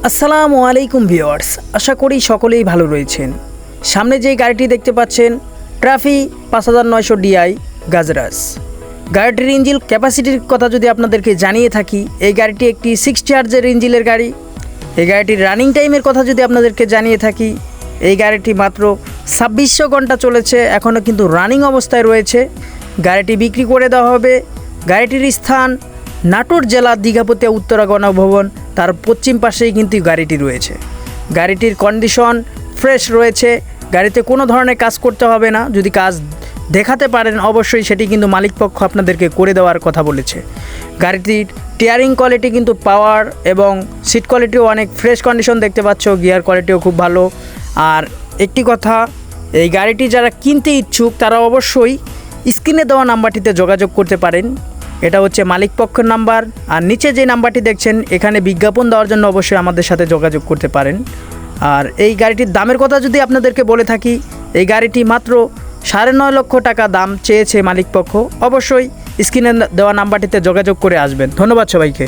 আসসালামু আলাইকুম ভিউয়ার্স, আশা করি সকলেই ভালো রয়েছেন। সামনে যে গাড়িটি দেখতে পাচ্ছেন ট্রাফি 5900 ডিআই গাজরাস। গাড়িটির ইঞ্জিন ক্যাপাসিটির কথা যদি আপনাদেরকে জানিয়ে থাকি, এই গাড়িটি একটি 6 চার্জের ইঞ্জিনের গাড়ি। এই গাড়িটির রানিং টাইমের কথা যদি আপনাদেরকে জানিয়ে থাকি, এই গাড়িটি মাত্র 2600 ঘন্টা চলেছে, এখনও কিন্তু রানিং অবস্থায় রয়েছে। গাড়িটি বিক্রি করে দেওয়া হবে। গাড়িটির স্থান নাটোর জেলা দীঘাপতিয়া উত্তরা গণভবন, তার পশ্চিম পাশেই কিন্তু গাড়িটি রয়েছে। গাড়িটির কন্ডিশন ফ্রেশ রয়েছে, গাড়িতে কোনো ধরনের কাজ করতে হবে না। যদি কাজ দেখাতে পারেন অবশ্যই সেটি কিন্তু মালিকপক্ষ আপনাদেরকে করে দেওয়ার কথা বলেছে। গাড়িটির টিয়ারিং কোয়ালিটি কিন্তু পাওয়ার এবং সিট কোয়ালিটিও অনেক ফ্রেশ কন্ডিশন দেখতে পাচ্ছ, গিয়ার কোয়ালিটিও খুব ভালো। আর একটি কথা, এই গাড়িটি যারা কিনতে ইচ্ছুক তারা অবশ্যই স্ক্রিনে দেওয়া নাম্বারটিতে যোগাযোগ করতে পারেন। এটা হচ্ছে মালিকপক্ষের নাম্বার। আর নিচে যে নাম্বারটি দেখছেন, এখানে বিজ্ঞাপন দেওয়ার জন্য অবশ্যই আমাদের সাথে যোগাযোগ করতে পারেন। আর এই গাড়িটির দামের কথা যদি আপনাদেরকে বলে থাকি, এই গাড়িটি মাত্র 9.5 লক্ষ টাকা দাম চেয়েছে মালিকপক্ষ। অবশ্যই স্ক্রিনে দেওয়া নাম্বারটিতে যোগাযোগ করে আসবেন। ধন্যবাদ সবাইকে।